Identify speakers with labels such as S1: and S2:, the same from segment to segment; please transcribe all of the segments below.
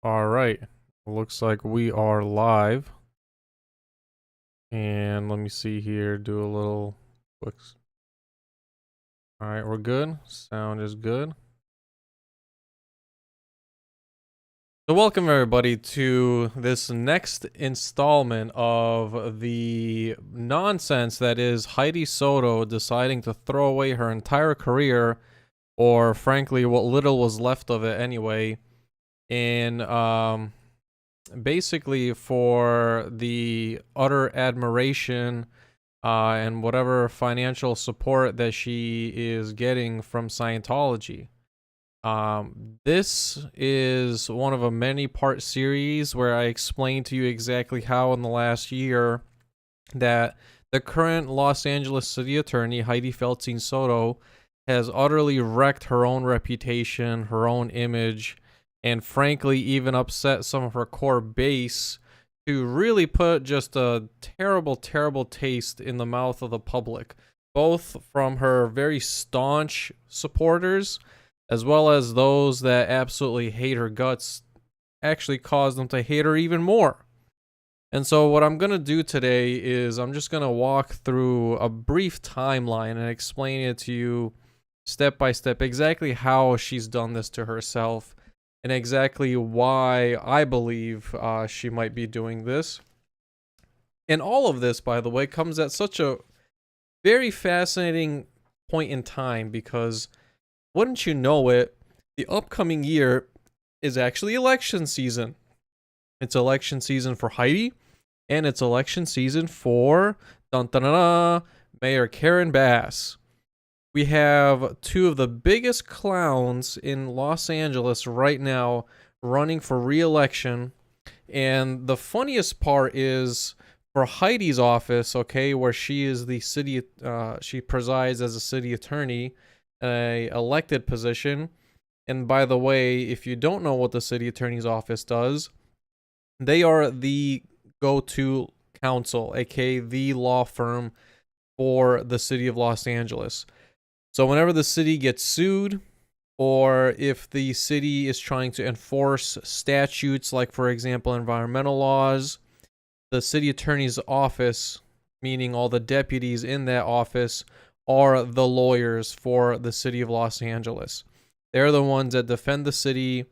S1: All right. Looks like we are live. And let me see here. Do a little quick. All right, we're good. Sound is good. So, welcome everybody to this next installment of the nonsense that is Hydee Soto deciding to throw away her entire career, or frankly, what little was left of it anyway, in basically for the utter admiration and whatever financial support that she is getting from Scientology. This is one of a many part series where I explain to you exactly how in the last year that the current Los Angeles city attorney, Hydee Feldstein Soto, has utterly wrecked her own reputation, her own image, and frankly even upset some of her core base to really put just a terrible, terrible taste in the mouth of the public, both from her very staunch supporters as well as those that absolutely hate her guts, actually caused them to hate her even more. And so what I'm going to do today is I'm just going to walk through a brief timeline and explain it to you step by step exactly how she's done this to herself and exactly why I believe she might be doing this. And all of this, by the way, comes at such a very fascinating point in time because, wouldn't you know it, the upcoming year is actually election season. It's election season for Hydee, and it's election season for Mayor Karen Bass. We have two of the biggest clowns in Los Angeles right now running for re-election. And the funniest part is for Hydee's office, okay, where she is the city, she presides as a city attorney, a elected position. And by the way, if you don't know what the city attorney's office does, they are the go-to counsel, aka the law firm for the city of Los Angeles. So whenever the city gets sued, or if the city is trying to enforce statutes like, for example, environmental laws, the city attorney's office, meaning all the deputies in that office, are the lawyers for the city of Los Angeles. They're the ones that defend the city.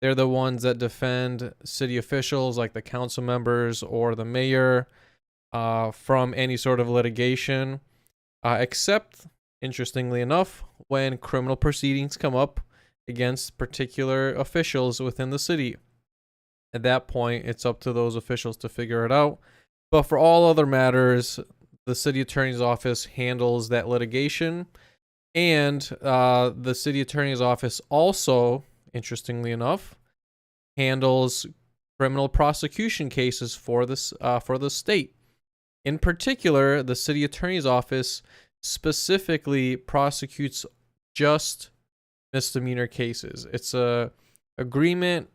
S1: They're the ones that defend city officials like the council members or the mayor from any sort of litigation, except, interestingly enough, when criminal proceedings come up against particular officials within the city. At that point, it's up to those officials to figure it out. But for all other matters, the city attorney's office handles that litigation. And the city attorney's office also, interestingly enough, handles criminal prosecution cases for the state. In particular, the city attorney's office specifically prosecutes just misdemeanor cases. It's a agreement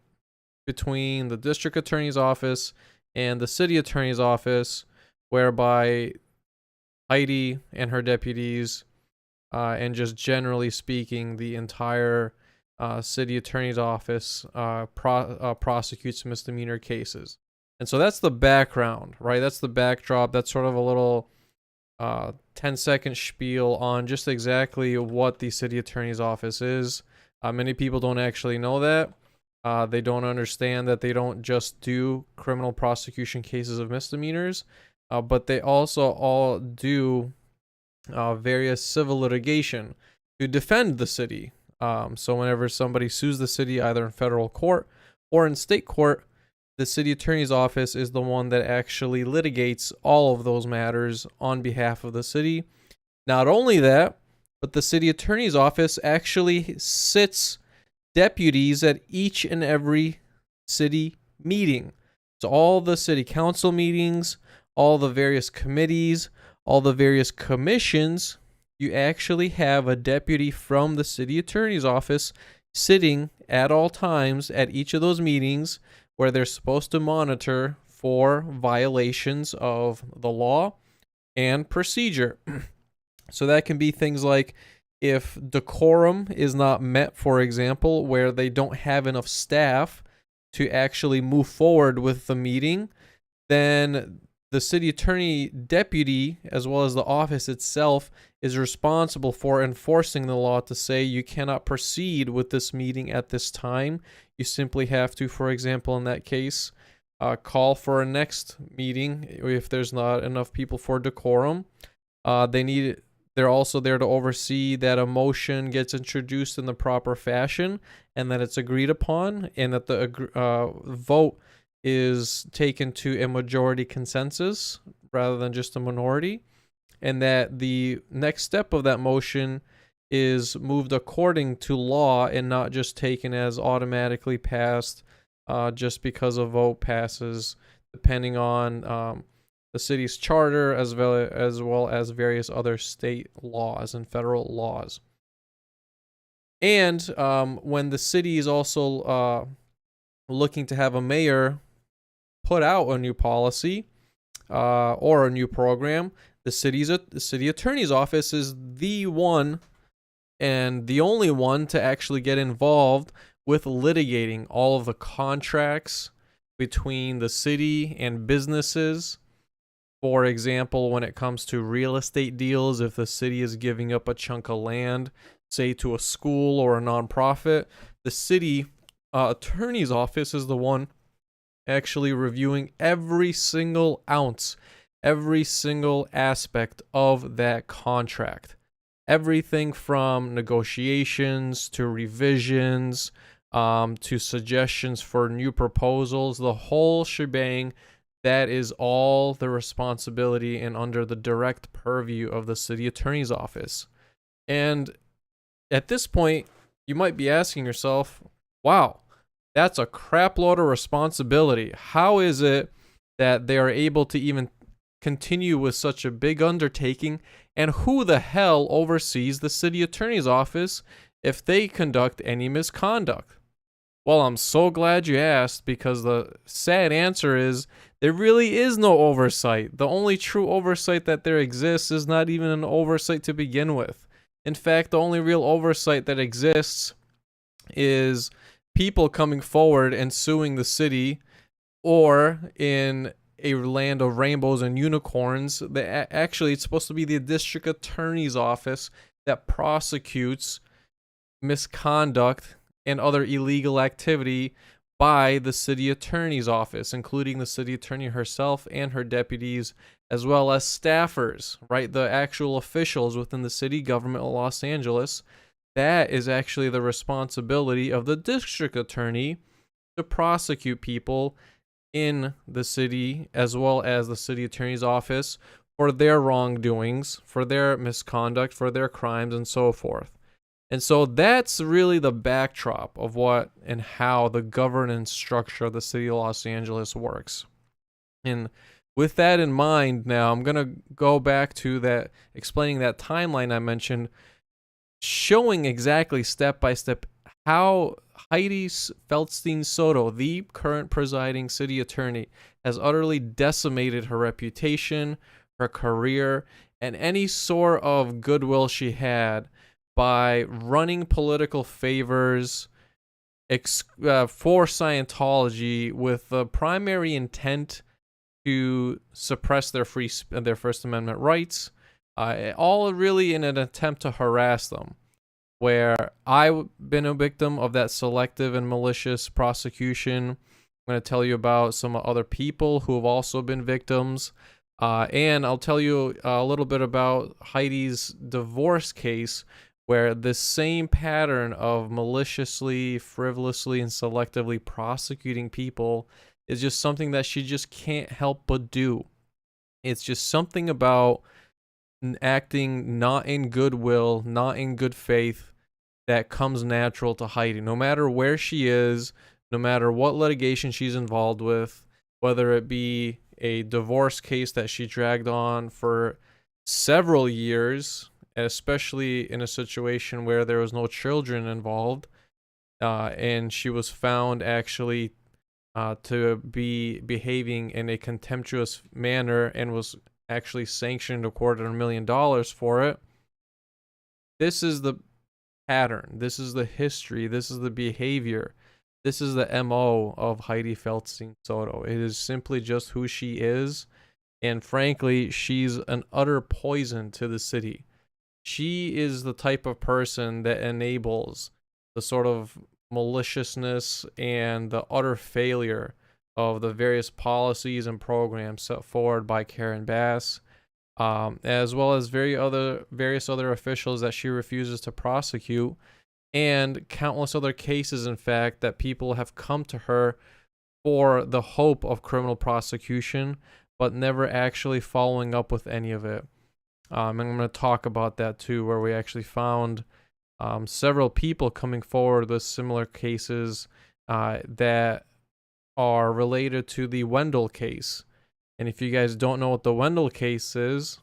S1: between the district attorney's office and the city attorney's office, whereby Hydee and her deputies, and just generally speaking, the entire city attorney's office prosecutes misdemeanor cases. And so that's the background, right? That's the backdrop. That's sort of a little 10-second spiel on just exactly what the city attorney's office is. Many people don't actually know that. They don't understand that they don't just do criminal prosecution cases of misdemeanors, but they also all do various civil litigation to defend the city. So whenever somebody sues the city, either in federal court or in state court, the city attorney's office is the one that actually litigates all of those matters on behalf of the city. Not only that, but the city attorney's office actually sits deputies at each and every city meeting. So all the city council meetings, all the various committees, all the various commissions, you actually have a deputy from the city attorney's office sitting at all times at each of those meetings where they're supposed to monitor for violations of the law and procedure. So that can be things like if decorum is not met, for example, where they don't have enough staff to actually move forward with the meeting, then the city attorney deputy, as well as the office itself, is responsible for enforcing the law to say you cannot proceed with this meeting at this time. You simply have to, for example, in that case, call for a next meeting if there's not enough people for decorum. They're also there to oversee that a motion gets introduced in the proper fashion and that it's agreed upon, and that the vote is taken to a majority consensus rather than just a minority, and that the next step of that motion is moved according to law and not just taken as automatically passed just because a vote passes, depending on the city's charter as well as various other state laws and federal laws. And when the city is also looking to have a mayor put out a new policy or a new program, the city attorney's office is the one and the only one to actually get involved with litigating all of the contracts between the city and businesses. For example, when it comes to real estate deals, if the city is giving up a chunk of land, say to a school or a nonprofit, the city attorney's office is the one actually reviewing every single ounce, every single aspect of that contract. Everything from negotiations to revisions to suggestions for new proposals, the whole shebang. That is all the responsibility and under the direct purview of the city attorney's office. And at this point, you might be asking yourself, wow, that's a crap load of responsibility. How is it that they are able to even continue with such a big undertaking? And who the hell oversees the city attorney's office if they conduct any misconduct? Well, I'm so glad you asked, because the sad answer is there really is no oversight. The only true oversight that there exists is not even an oversight to begin with. In fact, the only real oversight that exists is people coming forward and suing the city, or in a land of rainbows and unicorns, actually it's supposed to be the district attorney's office that prosecutes misconduct and other illegal activity by the city attorney's office, including the city attorney herself and her deputies, as well as staffers, right? The actual officials within the city government of Los Angeles. That is actually the responsibility of the district attorney to prosecute people in the city, as well as the city attorney's office, for their wrongdoings, for their misconduct, for their crimes, and so forth. And so that's really the backdrop of what and how the governance structure of the city of Los Angeles works. And with that in mind, now I'm going to go back to that, explaining that timeline I mentioned, showing exactly step by step how Hydee Feldstein Soto, the current presiding city attorney, has utterly decimated her reputation, her career, and any sort of goodwill she had by running political favors for Scientology with the primary intent to suppress their First Amendment rights, all really in an attempt to harass them. Where I've been a victim of that selective and malicious prosecution. I'm going to tell you about some other people who have also been victims. And I'll tell you a little bit about Hydee's divorce case, where this same pattern of maliciously, frivolously, and selectively prosecuting people is just something that she just can't help but do. It's just something about acting not in goodwill, not in good faith, that comes natural to Hydee. No matter where she is, no matter what litigation she's involved with, whether it be a divorce case that she dragged on for several years, especially in a situation where there was no children involved, and she was found actually to be behaving in a contemptuous manner and was actually sanctioned $250,000 for it. This is the pattern. This is the history. This is the behavior This is the MO of Hydee Feldstein Soto. It is simply just who she is. And frankly, she's an utter poison to the city. She is the type of person that enables the sort of maliciousness and the utter failure of the various policies and programs set forward by Karen Bass, as well as various other officials that she refuses to prosecute, and countless other cases, in fact, that people have come to her for the hope of criminal prosecution, but never actually following up with any of it. And I'm going to talk about that too, where we actually found several people coming forward with similar cases that are related to the Wendell case. And if you guys don't know what the Wendell case is,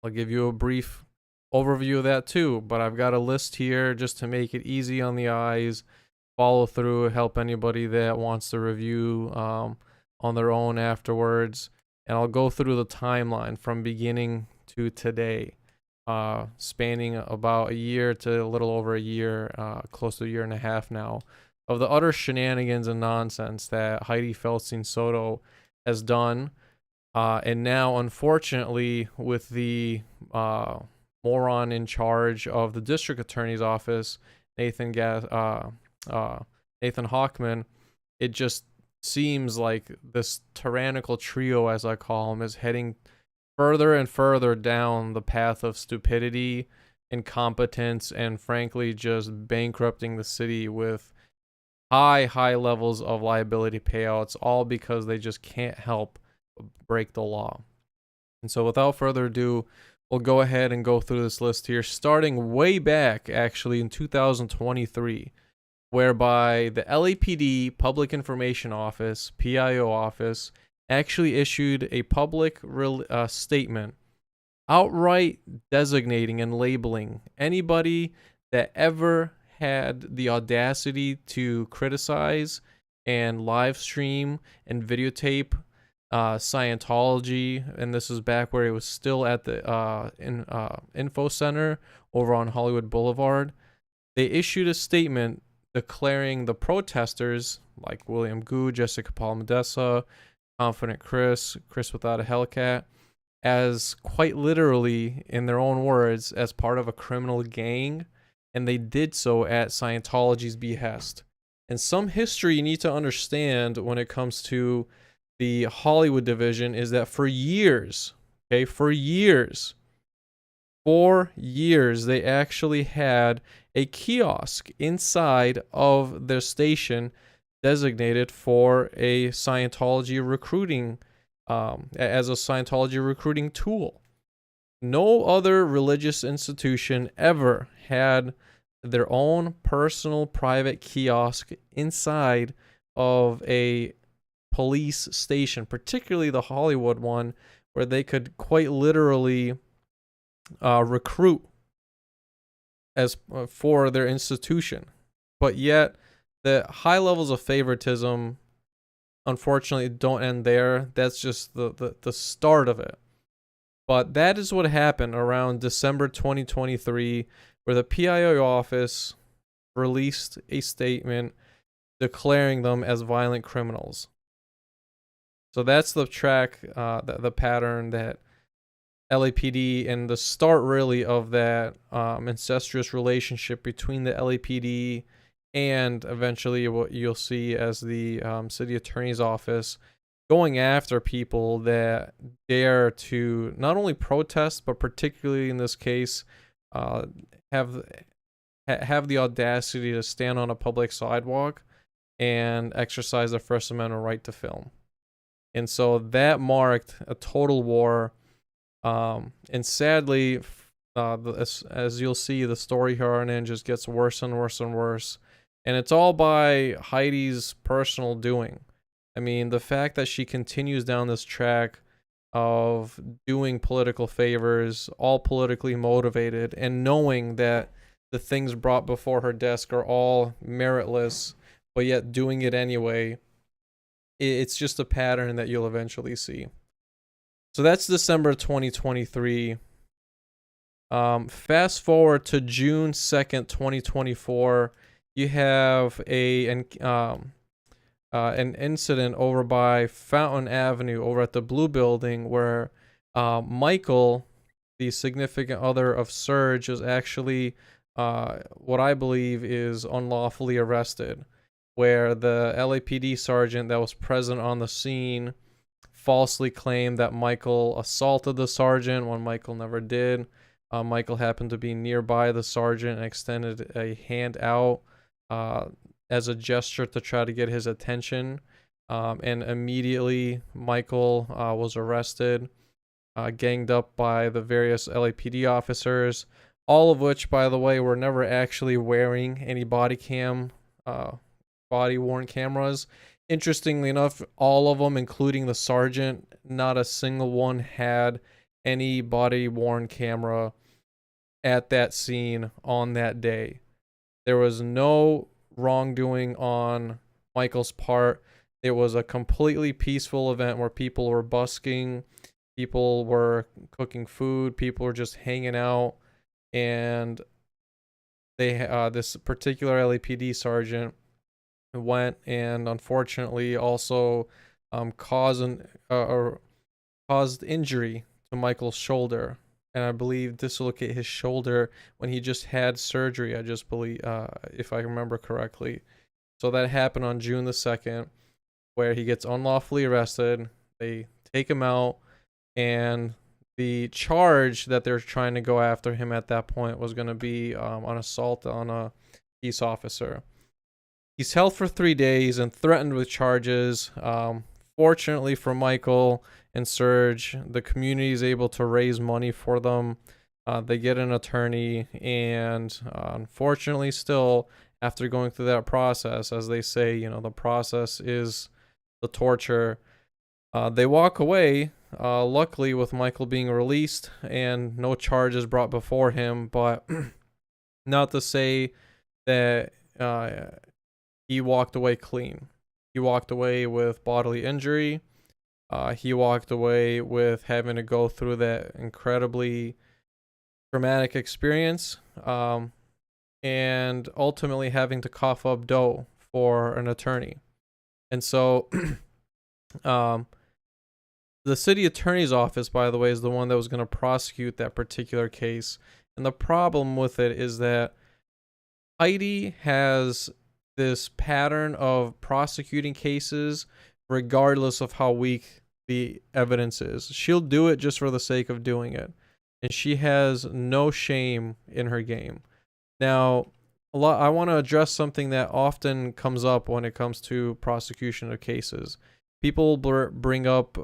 S1: I'll give you a brief overview of that too. But I've got a list here just to make it easy on the eyes, follow through, help anybody that wants to review on their own afterwards. And I'll go through the timeline from beginning to today, spanning about a year to a little over a year, close to a year and a half now, of the utter shenanigans and nonsense that Hydee Feldstein Soto has done. And now, unfortunately, with the moron in charge of the district attorney's office, Nathan Hockman, it just seems like this tyrannical trio, as I call him, is heading further and further down the path of stupidity, incompetence, and frankly just bankrupting the city with high levels of liability payouts, all because they just can't help but break the law. And so without further ado, we'll go ahead and go through this list here, starting way back actually in 2023, whereby the LAPD Public Information Office, PIO office, actually issued a public statement outright designating and labeling anybody that ever had the audacity to criticize and live stream and videotape Scientology, and this is back where it was still at the info center over on Hollywood Boulevard. They issued a statement declaring the protesters, like William Gu, Jessica Palmadessa, Confident Chris without a Hellcat, as quite literally, in their own words, as part of a criminal gang, and they did so at Scientology's behest. And some history you need to understand when it comes to the Hollywood division is that for years, okay, for years, they actually had a kiosk inside of their station designated for a Scientology recruiting, as a Scientology recruiting tool. No other religious institution ever had their own personal private kiosk inside of a police station, particularly the Hollywood one, where they could quite literally recruit as for their institution. But yet the high levels of favoritism unfortunately don't end there. That's just the start of it. But that is what happened around December 2023, where the PIO office released a statement declaring them as violent criminals. So that's the track, the pattern that LAPD, and the start really of that incestuous relationship between the LAPD and eventually what you'll see as the city attorney's office going after people that dare to not only protest, but particularly in this case, have the audacity to stand on a public sidewalk and exercise their First Amendment right to film. And so that marked a total war. And sadly, as you'll see, the story here on in just gets worse and worse and worse. And it's all by Hydee's personal doing. I mean, the fact that she continues down this track of doing political favors, all politically motivated, and knowing that the things brought before her desk are all meritless, but yet doing it anyway, it's just a pattern that you'll eventually see. So that's December 2023. Fast forward to June 2nd, 2024. you have an incident over by Fountain Avenue over at the Blue Building where Michael, the significant other of Serge, is actually what I believe is unlawfully arrested, where the LAPD sergeant that was present on the scene falsely claimed that Michael assaulted the sergeant when Michael never did. Michael happened to be nearby the sergeant and extended a hand out as a gesture to try to get his attention. And immediately, Michael was arrested, ganged up by the various LAPD officers, all of which, by the way, were never actually wearing any body worn cameras. Interestingly enough, all of them, including the sergeant, not a single one had any body worn camera at that scene on that day. There was no wrongdoing on Michael's part. It was a completely peaceful event where people were busking, people were cooking food, people were just hanging out, and they this particular LAPD sergeant went and unfortunately also caused injury to Michael's shoulder, and I believe dislocate his shoulder when he just had surgery. I just believe, if I remember correctly. So that happened on June the 2nd, where he gets unlawfully arrested. They take him out, and the charge that they're trying to go after him at that point was going to be an assault on a peace officer. He's held for 3 days and threatened with charges. Fortunately for Michael and Serge, the community is able to raise money for them. They get an attorney, and unfortunately still, after going through that process, as they say, the process is the torture, they walk away, luckily with Michael being released and no charges brought before him, but not to say that he walked away clean. He walked away with bodily injury. He walked away with having to go through that incredibly traumatic experience, and ultimately having to cough up dough for an attorney. And so, the city attorney's office, by the way, is the one that was going to prosecute that particular case. And the problem with it is that Hydee has this pattern of prosecuting cases regardless of how weak the evidence is. She'll do it just for the sake of doing it, and she has no shame in her game. Now, I want to address something that often comes up when it comes to prosecution of cases. People bring up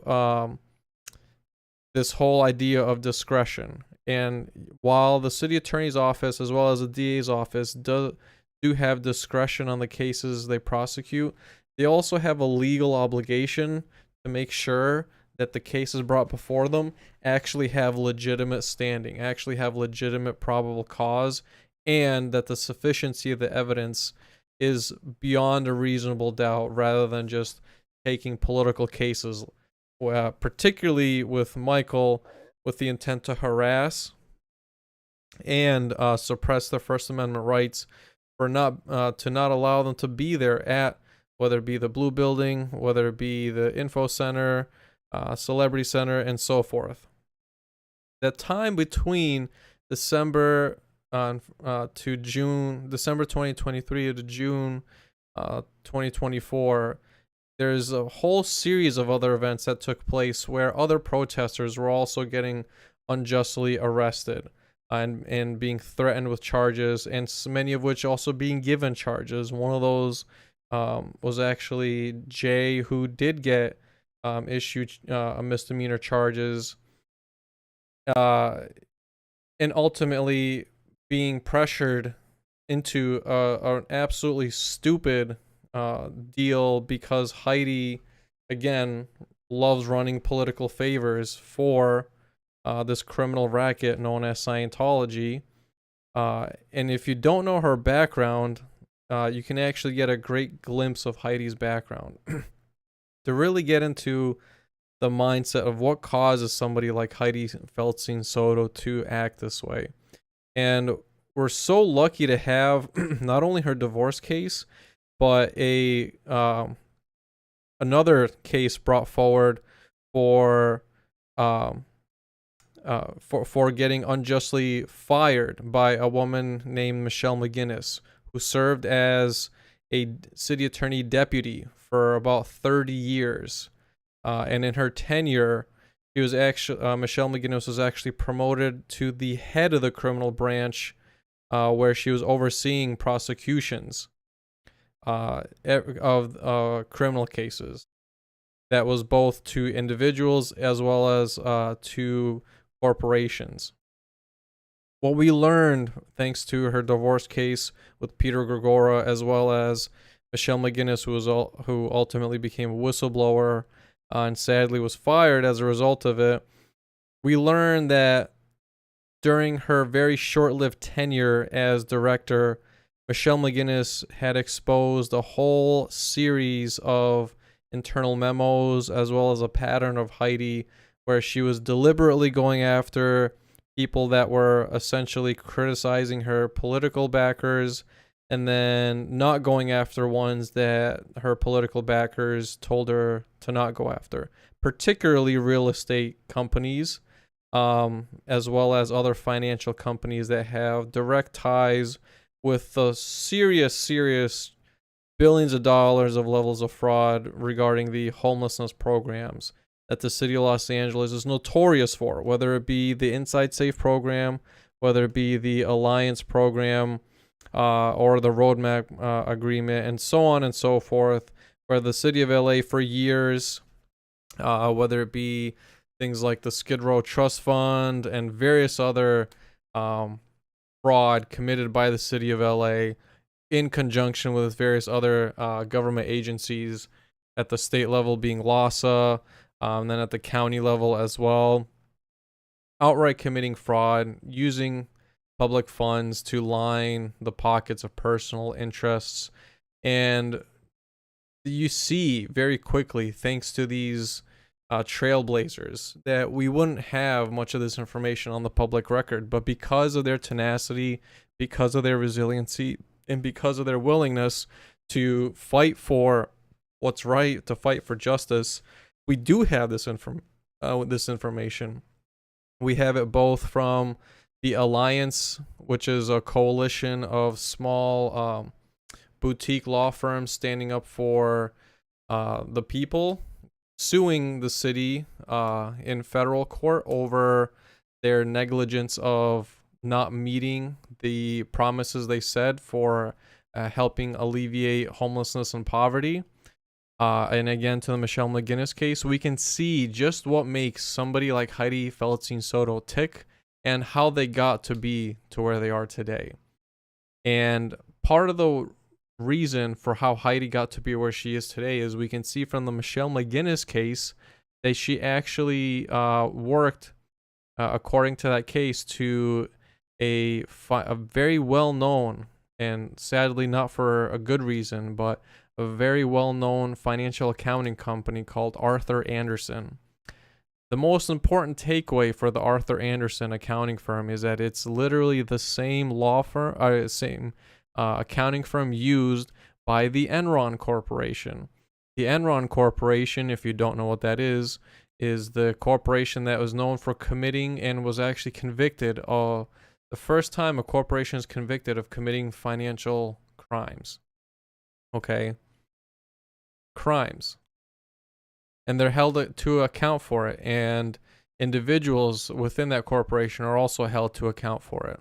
S1: this whole idea of discretion, and while the city attorney's office as well as the DA's office do have discretion on the cases they prosecute, they also have a legal obligation to make sure that the cases brought before them actually have legitimate standing, actually have legitimate probable cause, and that the sufficiency of the evidence is beyond a reasonable doubt, rather than just taking political cases, particularly with Michael, with the intent to harass and suppress their First Amendment rights, for not to not allow them to be there at, whether it be the Blue Building, whether it be the Info Center, Celebrity Center, and so forth. That time between December to June, December 2023 to June 2024, there's a whole series of other events that took place where other protesters were also getting unjustly arrested and being threatened with charges, and many of which also being given charges. One of those was actually Jay, who did get issued a misdemeanor charges, and ultimately being pressured into an absolutely stupid deal because Hydee, again, loves running political favors for this criminal racket known as Scientology. And if you don't know her background, you can actually get a great glimpse of Hydee's background to really get into the mindset of what causes somebody like Hydee Feldstein Soto to act this way. And we're so lucky to have not only her divorce case, but a another case brought forward for um, for getting unjustly fired by a woman named Michelle McGinnis, who served as a city attorney deputy for about 30 years. And in her tenure, he was actually Michelle McGinnis was actually promoted to the head of the criminal branch, where she was overseeing prosecutions of criminal cases. That was both to individuals as well as to corporations. What we learned, thanks to her divorce case with Peter Gregora, as well as Michelle McGinnis, who ultimately became a whistleblower and sadly was fired as a result of it, we learned that during her very short-lived tenure as director, Michelle McGinnis had exposed a whole series of internal memos as well as a pattern of Hydee where she was deliberately going after people that were essentially criticizing her political backers and then not going after ones that her political backers told her to not go after, particularly real estate companies, as well as other financial companies that have direct ties with the serious billions of dollars of levels of fraud regarding the homelessness programs that the city of Los Angeles is notorious for, whether it be the Inside Safe program, whether it be the Alliance program, or the Roadmap agreement, and so on and so forth, where the city of LA for years, whether it be things like the Skid Row Trust Fund and various other fraud committed by the city of LA in conjunction with various other government agencies at the state level being LAHSA, and then at the county level as well, outright committing fraud, using public funds to line the pockets of personal interests. And you see very quickly, thanks to these trailblazers, that we wouldn't have much of this information on the public record, but because of their tenacity, because of their resiliency, and because of their willingness to fight for what's right, to fight for justice, we do have this information. We have it both from the Alliance, which is a coalition of small boutique law firms standing up for the people, suing the city in federal court over their negligence of not meeting the promises they said for helping alleviate homelessness and poverty. And again, to the Michelle McGinnis case, we can see just what makes somebody like Hydee Feldstein Soto tick and how they got to be to where they are today. And part of the reason for how Hydee got to be where she is today is we can see from the Michelle McGinnis case that she actually worked, according to that case, to a very well-known, and sadly not for a good reason, but a very well-known financial accounting company called Arthur Andersen. The most important takeaway for the Arthur Andersen accounting firm is that it's literally the same law firm, same accounting firm used by the Enron Corporation. The Enron Corporation, if you don't know what that is the corporation that was known for committing and was actually convicted of the first time a corporation is convicted of committing financial crimes. Okay? Crimes. And they're held to account for it, and individuals within that corporation are also held to account for it.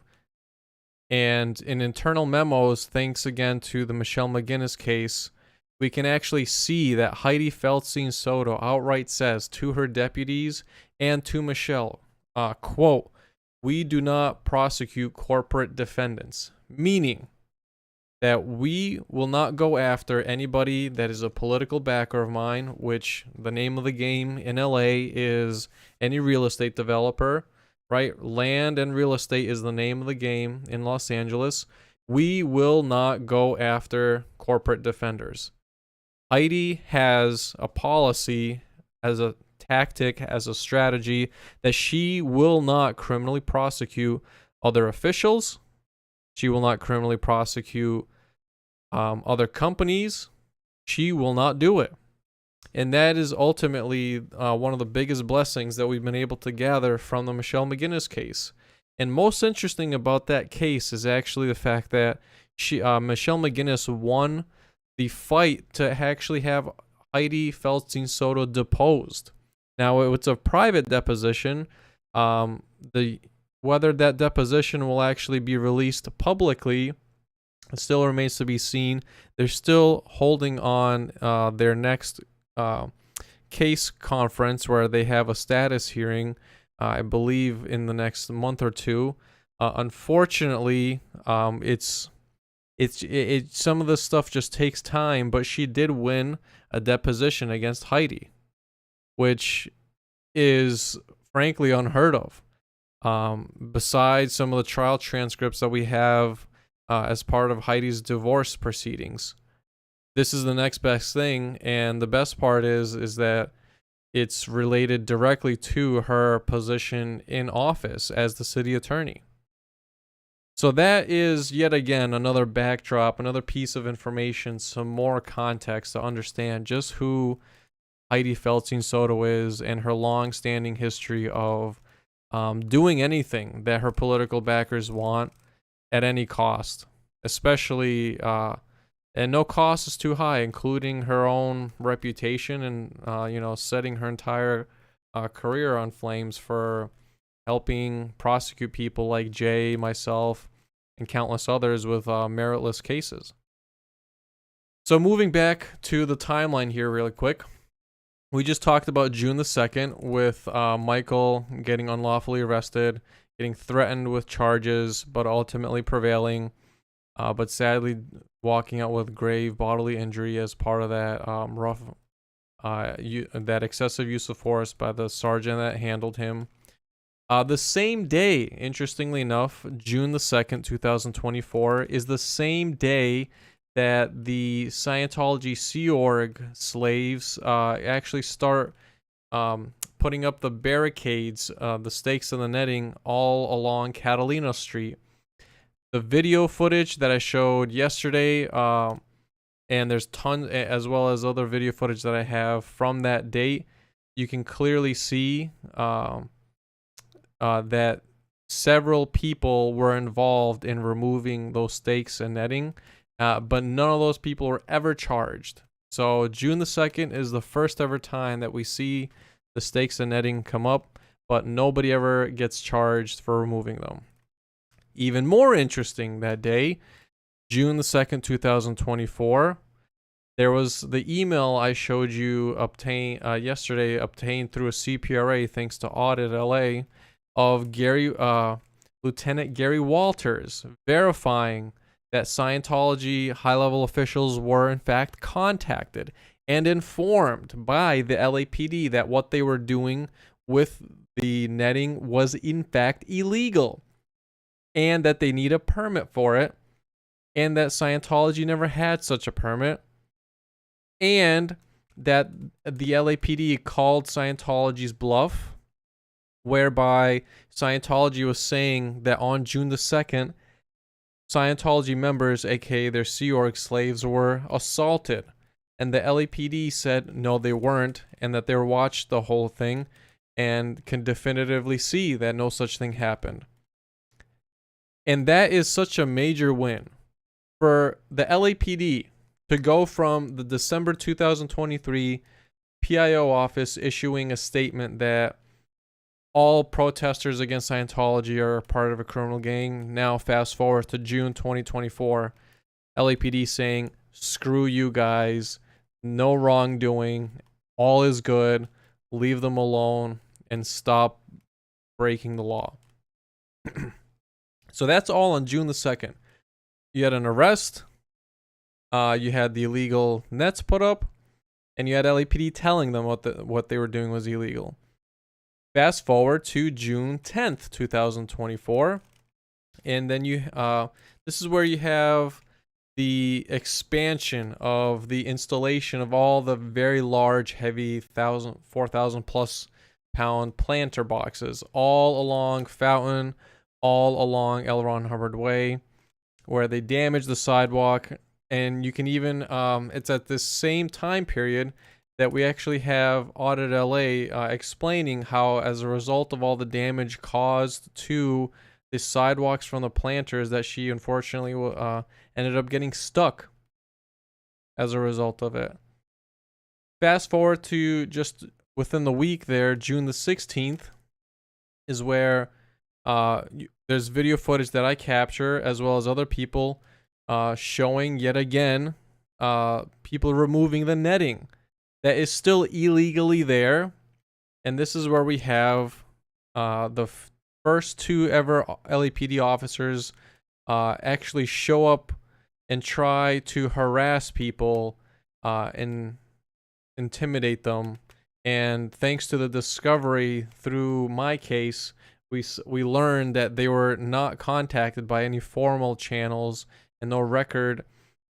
S1: And in internal memos, thanks again to the Michelle McGinnis case, we can actually see that Hydee Feldstein Soto outright says to her deputies and to Michelle, quote, "We do not prosecute corporate defendants," meaning that we will not go after anybody that is a political backer of mine, which the name of the game in LA is any real estate developer, right? Land and real estate is the name of the game in Los Angeles. We will not go after corporate defenders. Hydee has a policy, as a tactic, as a strategy, that she will not criminally prosecute other officials, She will not criminally prosecute other companies. She will not do it. And that is ultimately one of the biggest blessings that we've been able to gather from the Michelle McGinnis case. And most interesting about that case is actually the fact that Michelle McGinnis won the fight to actually have Hydee Feldstein Soto deposed. Now, it's a private deposition. Whether that deposition will actually be released publicly, it still remains to be seen. They're still holding on their next case conference where they have a status hearing, I believe, in the next month or two. Unfortunately, it's some of this stuff just takes time, but she did win a deposition against Hydee, which is frankly unheard of. Besides some of the trial transcripts that we have as part of Hydee's divorce proceedings, this is the next best thing, and the best part is that it's related directly to her position in office as the city attorney. So that is yet again another backdrop, another piece of information, some more context to understand just who Hydee Feldstein Soto is and her long-standing history of doing anything that her political backers want at any cost, especially and no cost is too high, including her own reputation and setting her entire career on flames for helping prosecute people like Jay, myself, and countless others with meritless cases. So moving back to the timeline here really quick. We just talked about June the 2nd with Michael getting unlawfully arrested, getting threatened with charges, but ultimately prevailing, but sadly walking out with grave bodily injury as part of that that excessive use of force by the sergeant that handled him. The same day, interestingly enough, June the 2nd, 2024, is the same day that the Scientology Sea Org slaves actually start putting up the barricades, the stakes and the netting all along Catalina Street. The video footage that I showed yesterday, and there's tons, as well as other video footage that I have from that date, you can clearly see that several people were involved in removing those stakes and netting. But none of those people were ever charged. So June the 2nd is the first ever time that we see the stakes and netting come up, but nobody ever gets charged for removing them. Even more interesting that day, June the 2nd, 2024, there was the email I showed you yesterday, obtained through a CPRA thanks to Audit LA, of Lieutenant Gary Walters verifying that Scientology high-level officials were in fact contacted and informed by the LAPD that what they were doing with the netting was in fact illegal, and that they need a permit for it, and that Scientology never had such a permit, and that the LAPD called Scientology's bluff, whereby Scientology was saying that on June the 2nd, Scientology members, aka their Sea Org slaves, were assaulted, and the LAPD said no, they weren't, and that they watched the whole thing and can definitively see that no such thing happened. And that is such a major win for the LAPD to go from the December 2023 PIO office issuing a statement that all protesters against Scientology are part of a criminal gang. Now fast forward to June 2024, LAPD saying, screw you guys, no wrongdoing, all is good, leave them alone, and stop breaking the law. So that's all on June the 2nd. You had an arrest, you had the illegal nets put up, and you had LAPD telling them what they were doing was illegal. Fast forward to June 10th, 2024, and then this is where you have the expansion of the installation of all the very large, heavy 4,000 plus pound planter boxes all along Fountain, all along L. Ron Hubbard Way. where they damaged the sidewalk. And you can even, it's at this same time period that we actually have Audit LA explaining how, as a result of all the damage caused to the sidewalks from the planters, that she unfortunately ended up getting stuck as a result of it. Fast forward to just within the week there, June the 16th, is where there's video footage that I capture, as well as other people showing yet again people removing the netting that is still illegally there. And this is where we have the first two ever LAPD officers actually show up and try to harass people and intimidate them. And thanks to the discovery through my case, we learned that they were not contacted by any formal channels, and no record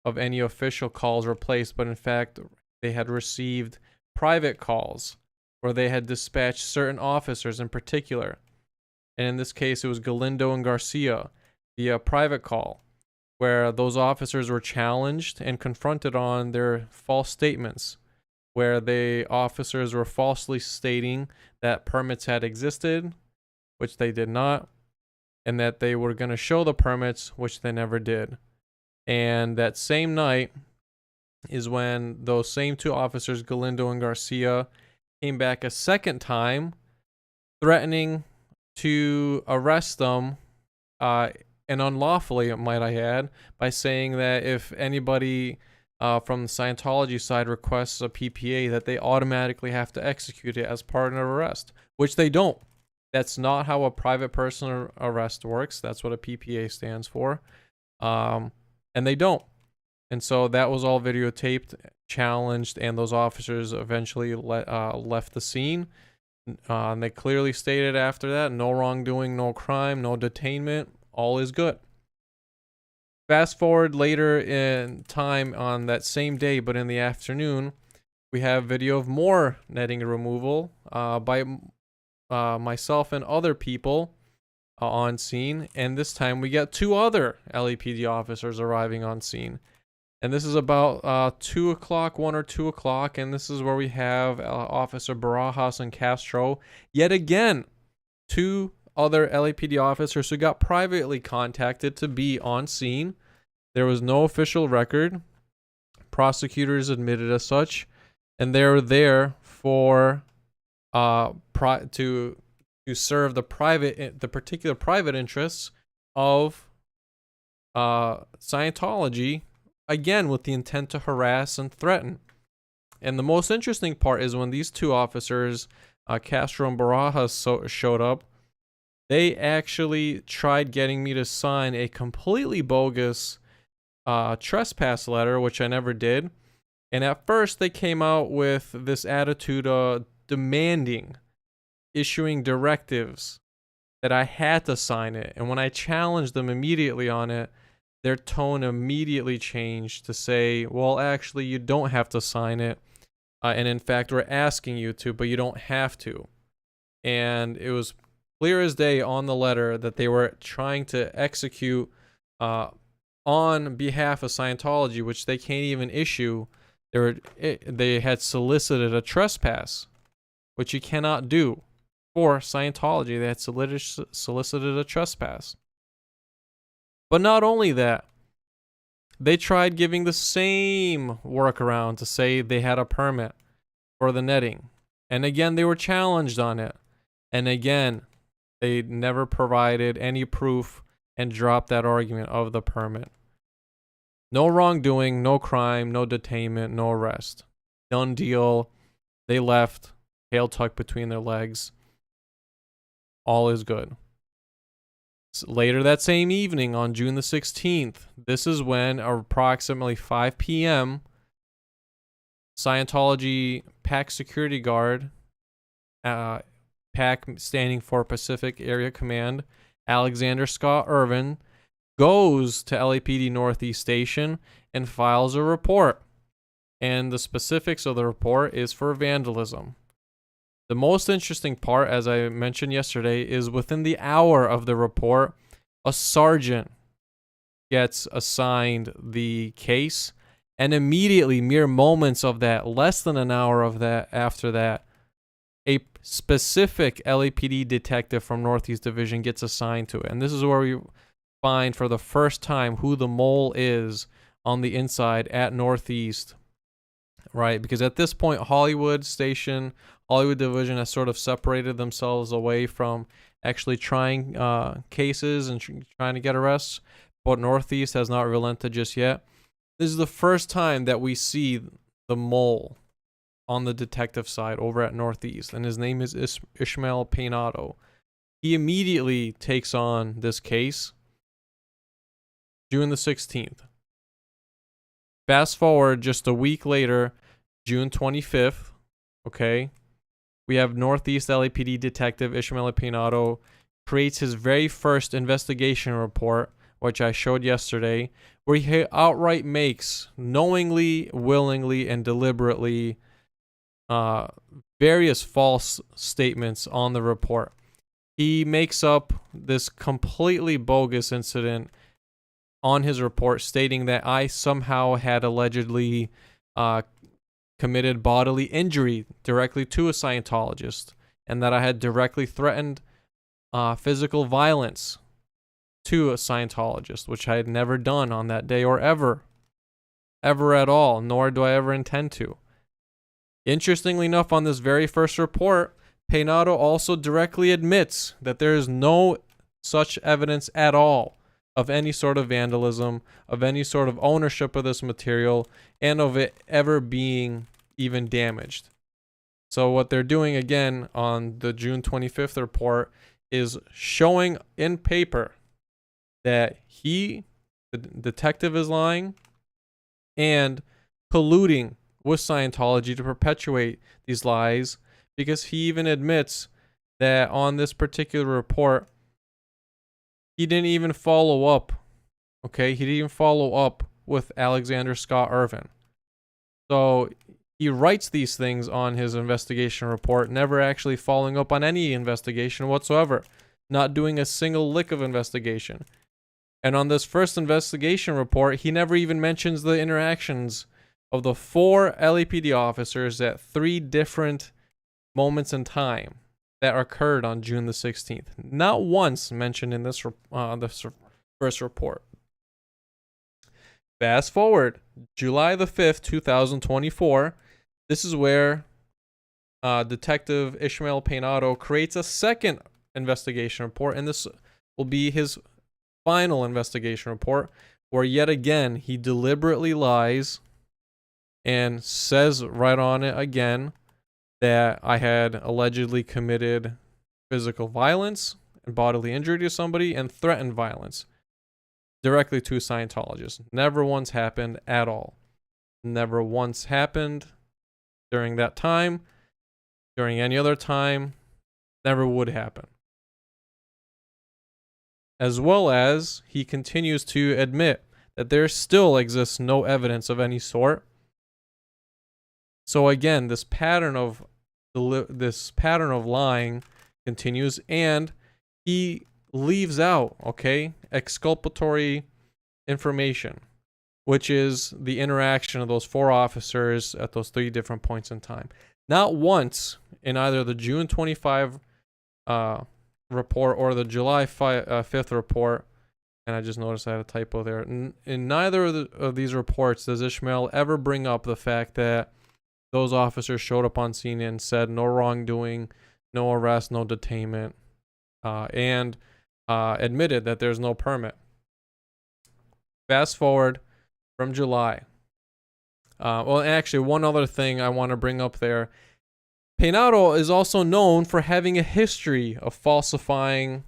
S1: of any official calls were placed, but in fact they had received private calls where they had dispatched certain officers in particular. And in this case, it was Galindo and Garcia via private call, where those officers were challenged and confronted on their false statements, where the officers were falsely stating that permits had existed, which they did not, and that they were going to show the permits, which they never did. And that same night is when those same two officers, Galindo and Garcia, came back a second time, threatening to arrest them, and unlawfully, might I add, by saying that if anybody from the Scientology side requests a PPA, that they automatically have to execute it as part of an arrest, which they don't. That's not how a private person arrest works. That's what a PPA stands for. And they don't. And so that was all videotaped, challenged, and those officers eventually left the scene. And they clearly stated after that, no wrongdoing, no crime, no detainment, all is good. Fast forward later in time on that same day, but in the afternoon, we have video of more netting removal by myself and other people on scene. And this time we get two other LAPD officers arriving on scene. And this is about 2 o'clock, 1 or 2 o'clock. And this is where we have Officer Barajas and Castro. Yet again, two other LAPD officers who got privately contacted to be on scene. There was no official record. Prosecutors admitted as such. And they were there for to serve the particular private interests of Scientology, again with the intent to harass and threaten. And the most interesting part is when these two officers, Castro and Barajas, showed up, they actually tried getting me to sign a completely bogus trespass letter, which I never did. And at first they came out with this attitude demanding, issuing directives that I had to sign it. And when I challenged them immediately on it, their tone immediately changed to say, well, actually, you don't have to sign it. And in fact, we're asking you to, but you don't have to. And it was clear as day on the letter that they were trying to execute on behalf of Scientology, which they can't even issue. They had solicited a trespass, which you cannot do for Scientology. They had solicited a trespass. But not only that, they tried giving the same workaround to say they had a permit for the netting. And again, they were challenged on it. And again, they never provided any proof and dropped that argument of the permit. No wrongdoing, no crime, no detainment, no arrest. Done deal. They left, tail tucked between their legs. All is good. Later that same evening on June the 16th, this is when approximately 5 p.m. Scientology PAC security guard, PAC standing for Pacific Area Command, Alexander Scott Irvin, goes to LAPD Northeast Station and files a report. And the specifics of the report is for vandalism. The most interesting part, as I mentioned yesterday, is within the hour of the report, a sergeant gets assigned the case, and immediately, mere moments of that, less than an hour of that after that, a specific LAPD detective from Northeast Division gets assigned to it. And this is where we find for the first time who the mole is on the inside at Northeast, right? Because at this point, Hollywood Division has sort of separated themselves away from actually trying cases and trying to get arrests, but Northeast has not relented just yet. This is the first time that we see the mole on the detective side over at Northeast, and his name is Ishmael Peinado. He immediately takes on this case, June the 16th. Fast forward just a week later, June 25th, okay, we have Northeast LAPD detective Ishmael Peinado creates his very first investigation report, which I showed yesterday, where he outright makes, knowingly, willingly, and deliberately, various false statements on the report. He makes up this completely bogus incident on his report, stating that I somehow had allegedly committed bodily injury directly to a Scientologist, and that I had directly threatened physical violence to a Scientologist, which I had never done on that day or ever at all, nor do I ever intend to. Interestingly enough, on this very first report, Peinado also directly admits that there is no such evidence at all of any sort of vandalism, of any sort of ownership of this material, and of it ever being even damaged. So what they're doing again on the June 25th report is showing in paper that the detective is lying and colluding with Scientology to perpetuate these lies, because he even admits that on this particular report, he didn't even follow up. Okay, he didn't even follow up with Alexander Scott Irvin. So he writes these things on his investigation report, never actually following up on any investigation whatsoever, not doing a single lick of investigation. And on this first investigation report, he never even mentions the interactions of the 4 LAPD officers at 3 different moments in time that occurred on June the 16th. Not once mentioned in this first report. Fast forward, July the 5th, 2024. This is where Detective Ishmael Peinado creates a second investigation report, and this will be his final investigation report, where yet again he deliberately lies and says right on it again that I had allegedly committed physical violence and bodily injury to somebody and threatened violence directly to Scientologists. Never once happened at all. Never once happened during that time, during any other time, never would happen. As well as he continues to admit that there still exists no evidence of any sort. So again, this pattern of lying continues, and he leaves out, exculpatory information, which is the interaction of those 4 officers at those 3 different points in time. Not once in either the June 25 report or the July 5th report, and I just noticed I had a typo there. In neither of these reports does Ishmael ever bring up the fact that those officers showed up on scene and said no wrongdoing, no arrest, no detainment, and admitted that there's no permit. Fast forward from July. Well, actually, one other thing I want to bring up there. Peinado is also known for having a history of falsifying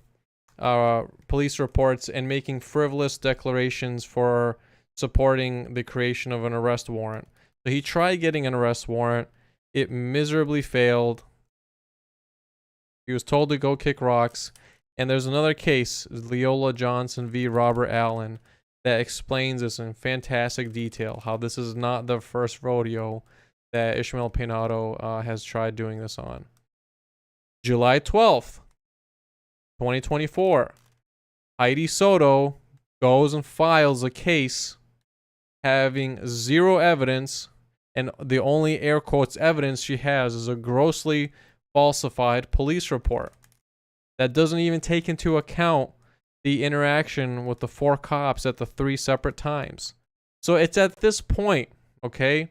S1: police reports and making frivolous declarations for supporting the creation of an arrest warrant. So he tried getting an arrest warrant. It miserably failed. He was told to go kick rocks. And there's another case, Leola Johnson v. Robert Allen, that explains this in fantastic detail, how this is not the first rodeo that Ishmael Peinado has tried doing this on. July 12th, 2024. Hydee Soto goes and files a case having zero evidence, and the only air quotes evidence she has is a grossly falsified police report that doesn't even take into account the interaction with the 4 cops at the 3 separate times. So it's at this point, okay,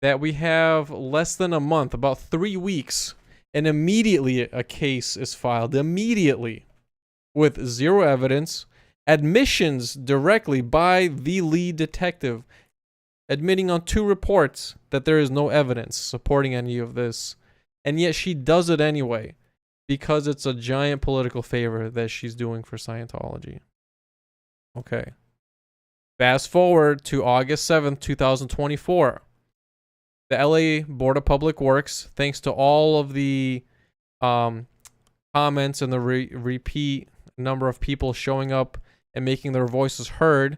S1: that we have less than a month, about 3 weeks, and immediately a case is filed, immediately, with zero evidence, admissions directly by the lead detective, admitting on 2 reports that there is no evidence supporting any of this, and yet she does it anyway, because it's a giant political favor that she's doing for Scientology. Okay. Fast forward to August 7th, 2024. The LA Board of Public Works, thanks to all of the comments and the repeat number of people showing up and making their voices heard,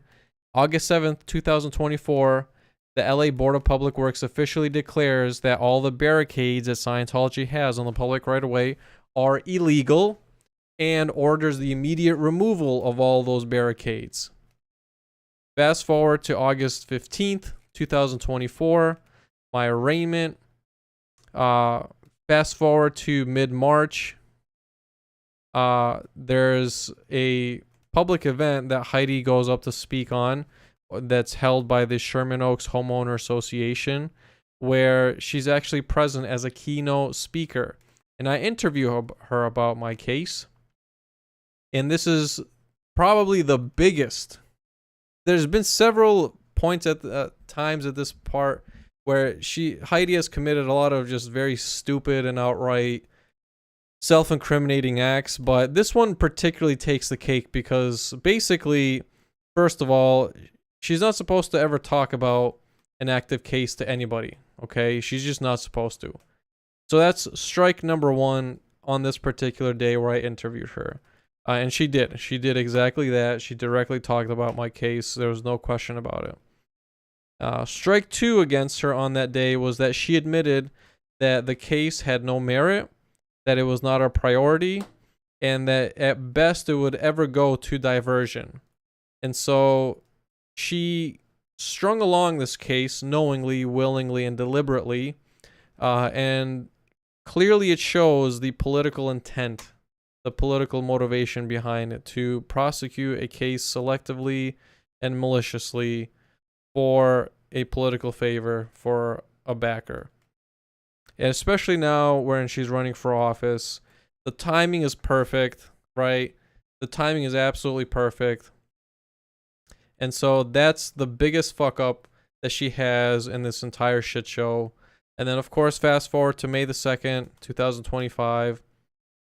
S1: August 7th, 2024, the LA Board of Public Works officially declares that all the barricades that Scientology has on the public right-of-way are illegal and orders the immediate removal of all those barricades. Fast forward to August 15th, 2024, my arraignment. Fast forward to mid-March. There's a public event that Hydee goes up to speak on that's held by the Sherman Oaks Homeowner Association, where she's actually present as a keynote speaker. And I interview her about my case. And this is probably the biggest. There's been several points at the times at this part where Hydee has committed a lot of just very stupid and outright self-incriminating acts, but this one particularly takes the cake because basically, first of all, she's not supposed to ever talk about an active case to anybody, okay? She's just not supposed to. So that's strike number 1 on this particular day where I interviewed her. And she did. She did exactly that. She directly talked about my case. There was no question about it. Strike 2 against her on that day was that she admitted that the case had no merit, that it was not a priority, and that at best it would ever go to diversion. And so she strung along this case knowingly, willingly, and deliberately, and clearly it shows the political intent, the political motivation behind it to prosecute a case selectively and maliciously for a political favor for a backer. And especially now when she's running for office, the timing is perfect, right? The timing is absolutely perfect. And so that's the biggest fuck up that she has in this entire shit show. And then, of course, fast forward to May the 2nd, 2025.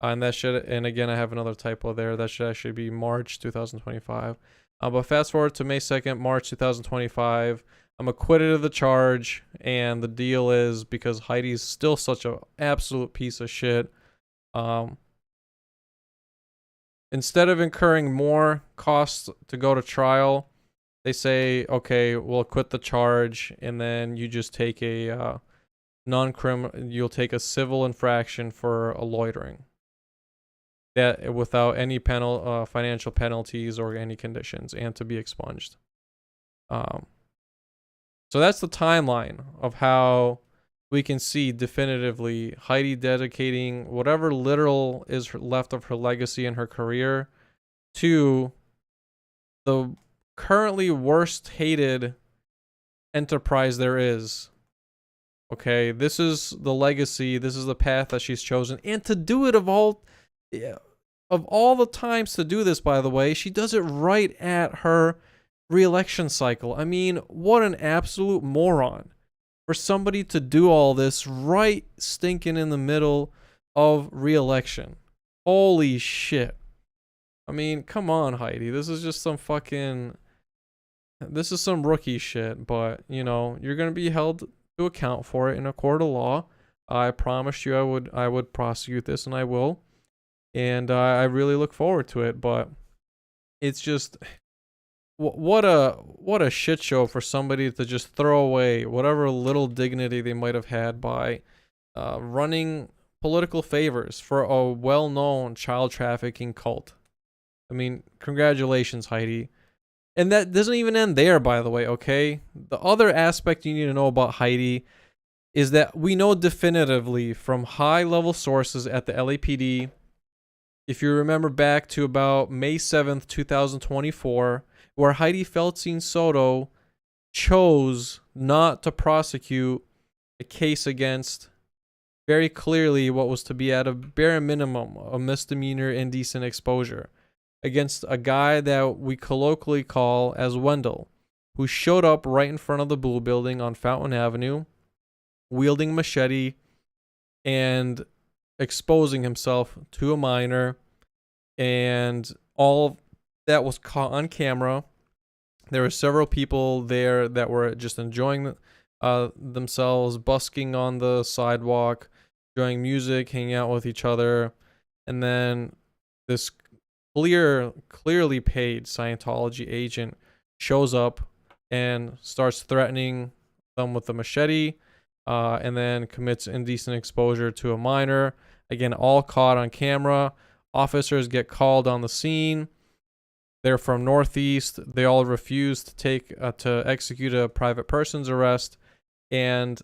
S1: And that should, and again, I have another typo there. That should actually be March 2025. But fast forward to May 2nd, March 2025. I'm acquitted of the charge. And the deal is, because Hydee's still such an absolute piece of shit, instead of incurring more costs to go to trial, they say, okay, we'll acquit the charge, and then you just take a you'll take a civil infraction for a loitering. That without any financial penalties or any conditions, and to be expunged. So that's the timeline of how we can see definitively Hydee dedicating whatever literal is left of her legacy and her career to the currently worst hated enterprise there is. Okay, this is the legacy, this is the path that she's chosen, and to do it of all the times to do this, by the way, she does it right at her re-election cycle. I mean, what an absolute moron for somebody to do all this right stinking in the middle of re-election. Holy shit. I mean, come on, Hydee. This is just some rookie shit, but, you know, you're going to be held to account for it in a court of law. I promised you I would prosecute this, and I will. And I really look forward to it, but it's just, what a shit show for somebody to just throw away whatever little dignity they might have had by running political favors for a well-known child trafficking cult. I mean, congratulations, Hydee. And that doesn't even end there, by the way, okay? The other aspect you need to know about Hydee is that we know definitively from high-level sources at the LAPD, if you remember back to about May 7th, 2024, where Hydee Feldstein Soto chose not to prosecute a case against very clearly what was to be at a bare minimum a misdemeanor indecent exposure against a guy that we colloquially call as Wendell, who showed up right in front of the Blue Building on Fountain Avenue, wielding a machete and exposing himself to a minor, and all that was caught on camera. There were several people there that were just enjoying themselves, busking on the sidewalk, enjoying music, hanging out with each other, and then this clearly paid Scientology agent shows up and starts threatening them with a machete, and then commits indecent exposure to a minor. Again, all caught on camera. Officers get called on the scene. They're from Northeast. They all refuse to execute a private person's arrest, and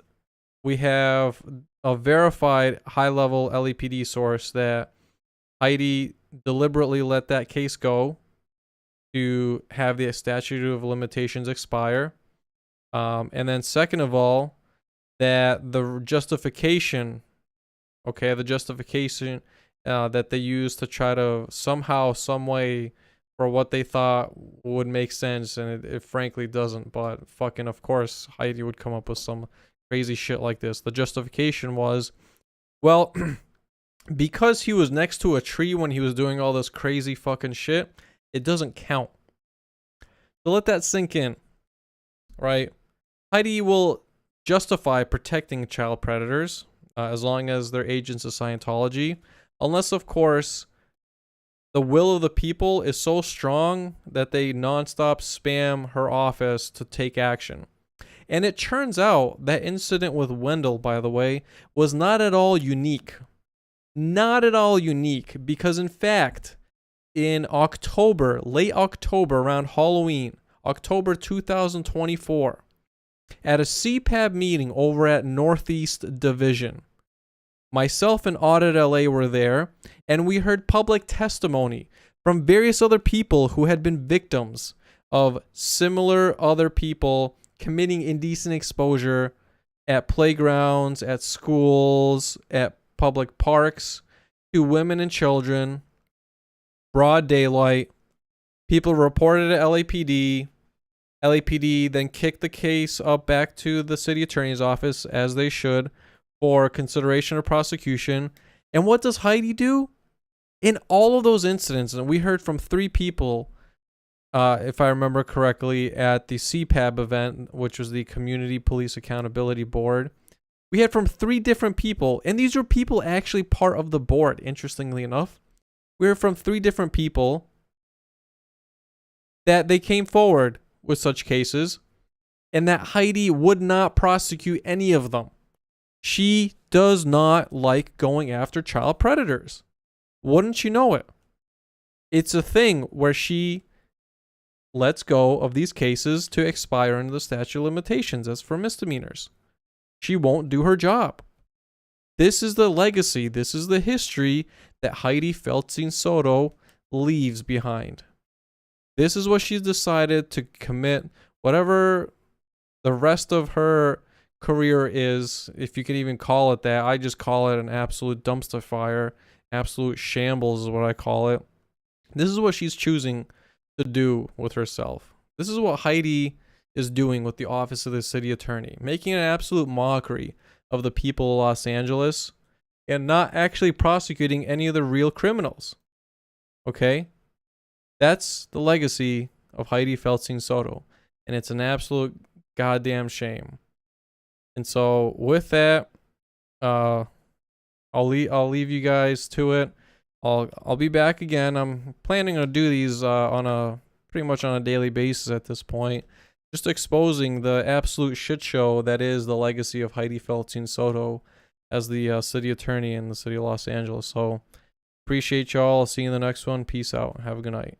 S1: we have a verified high-level LAPD source that Hydee deliberately let that case go to have the statute of limitations expire. And then second of all, that the justification that they used to try to somehow, some way, for what they thought would make sense, and it frankly doesn't, but fucking of course Hydee would come up with some crazy shit like this. The justification was, well, because he was next to a tree when he was doing all this crazy fucking shit, it doesn't count. So let that sink in, right? Hydee will justify protecting child predators as long as they're agents of Scientology, unless, of course, the will of the people is so strong that they nonstop spam her office to take action. And it turns out that incident with Wendell, by the way, was not at all unique. Not at all unique, because in fact, in October, late October, around Halloween, October 2024, at a CPAB meeting over at Northeast Division, myself and Audit LA were there, and we heard public testimony from various other people who had been victims of similar other people committing indecent exposure at playgrounds, at schools, at public parks, to women and children, broad daylight. People reported at LAPD. LAPD then kicked the case up back to the city attorney's office, as they should, for consideration of prosecution. And what does Hydee do? In all of those incidents, and we heard from 3 people, if I remember correctly, at the CPAB event, which was the Community Police Accountability Board, we had from 3 different people, and these were people actually part of the board, interestingly enough. We heard from 3 different people that they came forward with such cases, and that Hydee would not prosecute any of them. She does not like going after child predators. Wouldn't you know it? It's a thing where she lets go of these cases to expire under the statute of limitations as for misdemeanors. She won't do her job. This is the legacy, this is the history that Hydee Feldstein Soto leaves behind. This is what she's decided to commit, whatever the rest of her career is, if you can even call it that. I just call it an absolute dumpster fire. Absolute shambles is what I call it. This is what she's choosing to do with herself. This is what Hydee is doing with the office of the city attorney, making an absolute mockery of the people of Los Angeles and not actually prosecuting any of the real criminals. Okay? That's the legacy of Hydee Feldstein Soto, and it's an absolute goddamn shame. And so with that, I'll leave you guys to it. I'll be back again. I'm planning to do these pretty much on a daily basis at this point, just exposing the absolute shit show that is the legacy of Hydee Feldstein Soto as the city attorney in the city of Los Angeles. So appreciate y'all. I'll see you in the next one. Peace out. Have a good night.